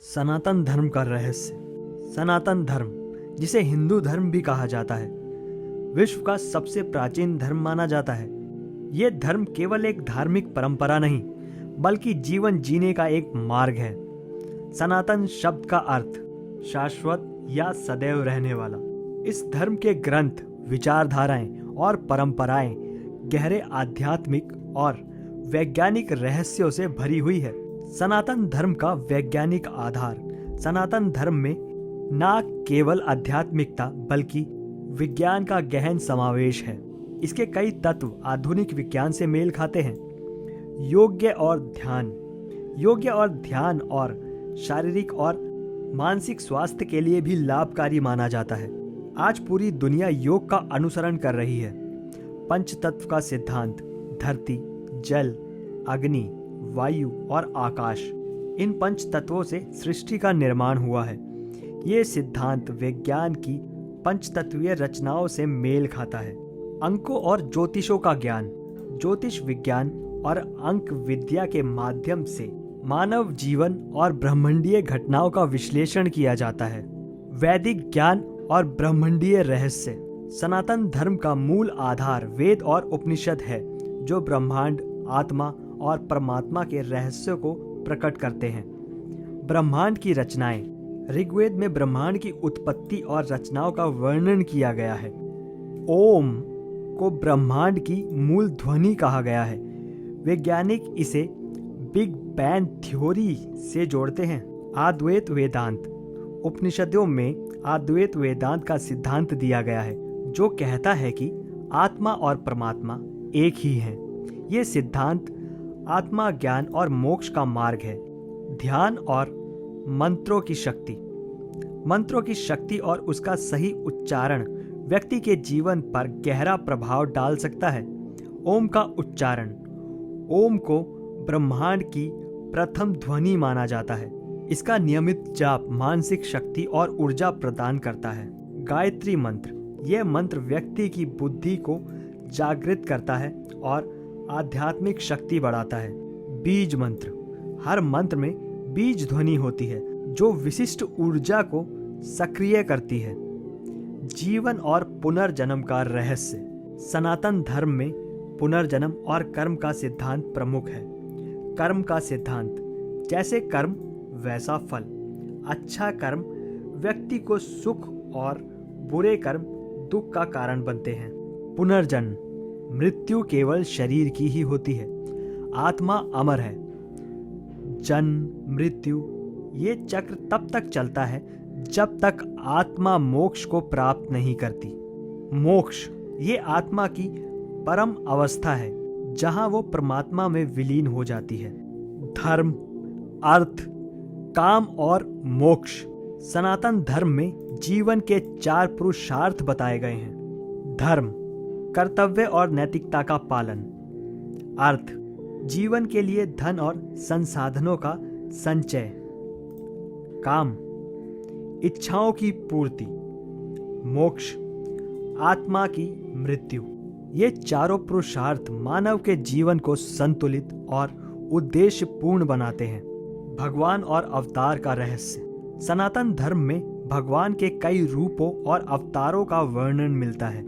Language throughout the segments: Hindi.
सनातन धर्म का रहस्य। सनातन धर्म, जिसे हिंदू धर्म भी कहा जाता है, विश्व का सबसे प्राचीन धर्म माना जाता है। ये धर्म केवल एक धार्मिक परंपरा नहीं, बल्कि जीवन जीने का एक मार्ग है। सनातन शब्द का अर्थ शाश्वत या सदैव रहने वाला। इस धर्म के ग्रंथ, विचारधाराएं और परंपराएं गहरे आध्यात्मिक और वैज्ञानिक रहस्यों से भरी हुई है। सनातन धर्म का वैज्ञानिक आधार। सनातन धर्म में न केवल आध्यात्मिकता बल्कि विज्ञान का गहन समावेश है। इसके कई तत्व आधुनिक विज्ञान से मेल खाते हैं। योग्य और ध्यान और शारीरिक और मानसिक स्वास्थ्य के लिए भी लाभकारी माना जाता है। आज पूरी दुनिया योग का अनुसरण कर रही है। पंच तत्व का सिद्धांत, धरती, जल, अग्नि, वायु और आकाश, इन पंच तत्वों से सृष्टि का निर्माण हुआ है। ये सिद्धांत विज्ञान की पंचतत्वीय रचनाओं से मेल खाता है। अंकों और ज्योतिषों का ज्ञान। ज्योतिष विज्ञान और अंक विद्या के माध्यम से मानव जीवन और ब्रह्मांडीय घटनाओं का विश्लेषण किया जाता है। वैदिक ज्ञान और ब्रह्मांडीय रहस्य। सनातन धर्म का मूल आधार वेद और उपनिषद है, जो ब्रह्मांड, आत्मा और परमात्मा के रहस्यों को प्रकट करते हैं। ब्रह्मांड की रचनाएं। ऋग्वेद में ब्रह्मांड की उत्पत्ति और रचनाओं का वर्णन किया गया है। ओम को ब्रह्मांड की मूल ध्वनि कहा गया है। वैज्ञानिक इसे बिग बैंग थ्योरी से जोड़ते हैं। अद्वैत वेदांत। उपनिषदों में अद्वैत वेदांत का सिद्धांत दिया गया है, जो कहता है कि आत्मा और परमात्मा एक ही हैं। ये सिद्धांत आत्मा ज्ञान और मोक्ष का मार्ग है। ध्यान और मंत्रों की शक्ति और उसका सही उच्चारण व्यक्ति के जीवन पर गहरा प्रभाव डाल सकता है। ओम का उच्चारण। ओम को ब्रह्मांड की प्रथम ध्वनि माना जाता है। इसका नियमित जाप मानसिक शक्ति और ऊर्जा प्रदान करता है। गायत्री मंत्र। यह मंत्र व्यक्ति की बुद्धि को जागृत करता है और आध्यात्मिक शक्ति बढ़ाता है। बीज मंत्र। हर मंत्र में बीज ध्वनि होती है, जो विशिष्ट ऊर्जा को सक्रिय करती है। जीवन और पुनर्जन्म का रहस्य। सनातन धर्म में पुनर्जन्म और कर्म का सिद्धांत प्रमुख है। कर्म का सिद्धांत, जैसे कर्म वैसा फल। अच्छा कर्म व्यक्ति को सुख और बुरे कर्म दुख का कारण बनते हैं। पुनर्जन्म। मृत्यु केवल शरीर की ही होती है, आत्मा अमर है। जन्म मृत्यु, ये चक्र तब तक चलता है जब तक आत्मा मोक्ष को प्राप्त नहीं करती। मोक्ष, ये आत्मा की परम अवस्था है, जहां वो परमात्मा में विलीन हो जाती है। धर्म, अर्थ, काम और मोक्ष। सनातन धर्म में जीवन के 4 पुरुषार्थ बताए गए हैं। धर्म, कर्तव्य और नैतिकता का पालन। अर्थ, जीवन के लिए धन और संसाधनों का संचय। काम, इच्छाओं की पूर्ति। मोक्ष, आत्मा की मृत्यु। ये चारों पुरुषार्थ मानव के जीवन को संतुलित और उद्देश्यपूर्ण बनाते हैं। भगवान और अवतार का रहस्य। सनातन धर्म में भगवान के कई रूपों और अवतारों का वर्णन मिलता है।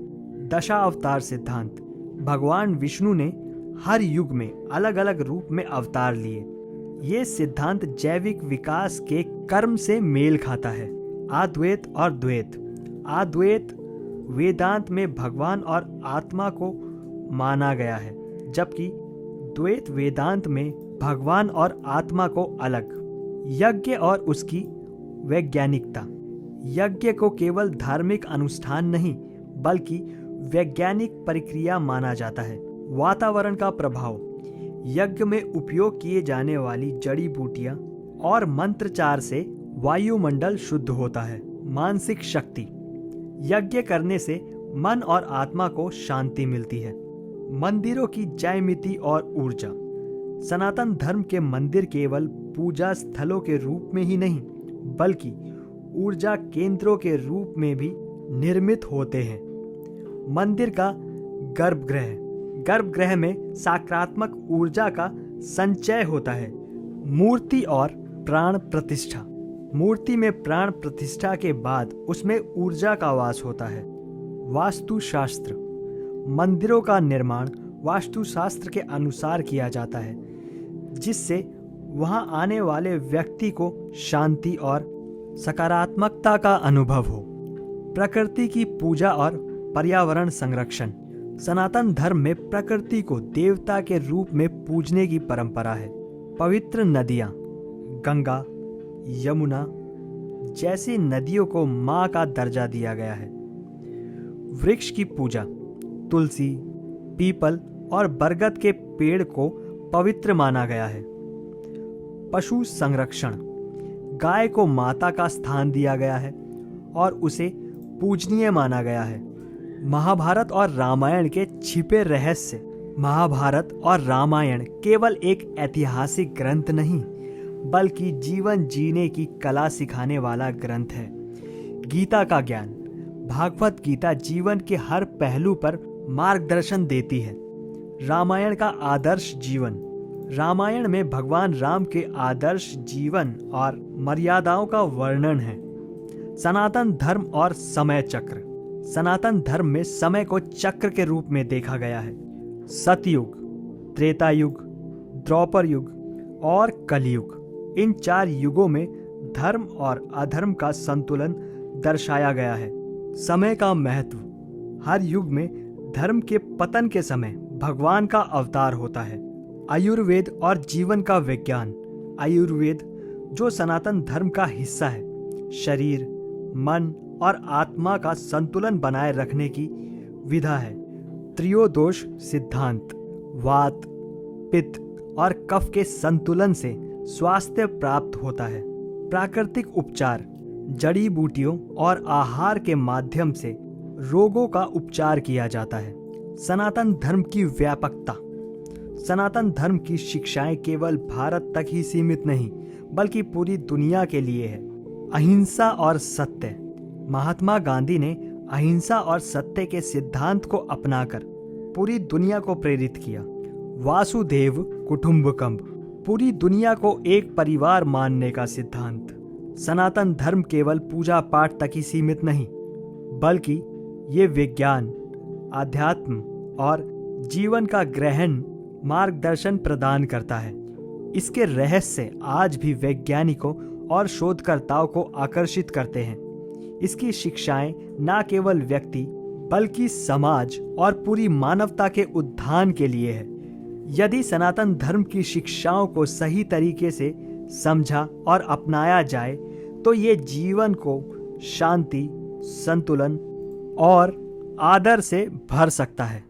दशा अवतार सिद्धांत। भगवान विष्णु ने हर युग में अलग अलग रूप में अवतार लिए। ये सिद्धांत जैविक विकास के कर्म से मेल खाता है। अद्वैत और द्वैत। अद्वैत वेदांत में भगवान और आत्मा को माना गया है, जबकि द्वैत वेदांत में भगवान और आत्मा को अलग। यज्ञ और उसकी वैज्ञानिकता। यज्ञ को केवल धार्मिक अनुष्ठान नहीं, बल्कि वैज्ञानिक प्रक्रिया माना जाता है। वातावरण का प्रभाव। यज्ञ में उपयोग किए जाने वाली जड़ी बूटियां और मंत्रचार से वायुमंडल शुद्ध होता है। मानसिक शक्ति। यज्ञ करने से मन और आत्मा को शांति मिलती है। मंदिरों की ज्यामिति और ऊर्जा। सनातन धर्म के मंदिर केवल पूजा स्थलों के रूप में ही नहीं, बल्कि ऊर्जा केंद्रों के रूप में भी निर्मित होते हैं। मंदिर का गर्भगृह। गर्भगृह में सकारात्मक ऊर्जा का संचय होता है। मूर्ति और प्राण प्रतिष्ठा। मूर्ति में प्राण प्रतिष्ठा के बाद उसमें ऊर्जा का वास होता है। वास्तुशास्त्र। मंदिरों का निर्माण वास्तुशास्त्र के अनुसार किया जाता है, जिससे वहां आने वाले व्यक्ति को शांति और सकारात्मकता का अनुभव हो। प्रकृति की पूजा और पर्यावरण संरक्षण। सनातन धर्म में प्रकृति को देवता के रूप में पूजने की परंपरा है। पवित्र नदियाँ, गंगा, यमुना जैसी नदियों को माँ का दर्जा दिया गया है। वृक्ष की पूजा। तुलसी, पीपल और बरगद के पेड़ को पवित्र माना गया है। पशु संरक्षण। गाय को माता का स्थान दिया गया है और उसे पूजनीय माना गया है। महाभारत और रामायण के छिपे रहस्य। महाभारत और रामायण केवल एक ऐतिहासिक ग्रंथ नहीं, बल्कि जीवन जीने की कला सिखाने वाला ग्रंथ है। गीता का ज्ञान। भागवत गीता जीवन के हर पहलू पर मार्गदर्शन देती है। रामायण का आदर्श जीवन। रामायण में भगवान राम के आदर्श जीवन और मर्यादाओं का वर्णन है। सनातन धर्म और समय चक्र। सनातन धर्म में समय को चक्र के रूप में देखा गया है। सतयुग, त्रेता युग, द्वापर युग और कलयुग। इन 4 युगों में धर्म और अधर्म का संतुलन दर्शाया गया है। समय का महत्व। हर युग में धर्म के पतन के समय भगवान का अवतार होता है। आयुर्वेद और जीवन का विज्ञान। आयुर्वेद, जो सनातन धर्म का हिस्सा है, शरीर, मन और आत्मा का संतुलन बनाए रखने की विधा है। त्रियोदोष सिद्धांत। वात, पित्त और कफ के संतुलन से स्वास्थ्य प्राप्त होता है। प्राकृतिक उपचार। जड़ी बूटियों और आहार के माध्यम से रोगों का उपचार किया जाता है। सनातन धर्म की व्यापकता। सनातन धर्म की शिक्षाएं केवल भारत तक ही सीमित नहीं, बल्कि पूरी दुनिया के लिए है। अहिंसा और सत्य। महात्मा गांधी ने अहिंसा और सत्य के सिद्धांत को अपनाकर पूरी दुनिया को प्रेरित किया। वासुदेव कुटुंबकम। पूरी दुनिया को एक परिवार मानने का सिद्धांत। सनातन धर्म केवल पूजा पाठ तक ही सीमित नहीं, बल्कि ये विज्ञान, आध्यात्म और जीवन का गहन मार्गदर्शन प्रदान करता है। इसके रहस्य आज भी वैज्ञानिकों और शोधकर्ताओं को आकर्षित करते हैं। इसकी शिक्षाएं न केवल व्यक्ति, बल्कि समाज और पूरी मानवता के उत्थान के लिए है। यदि सनातन धर्म की शिक्षाओं को सही तरीके से समझा और अपनाया जाए, तो ये जीवन को शांति, संतुलन और आदर से भर सकता है।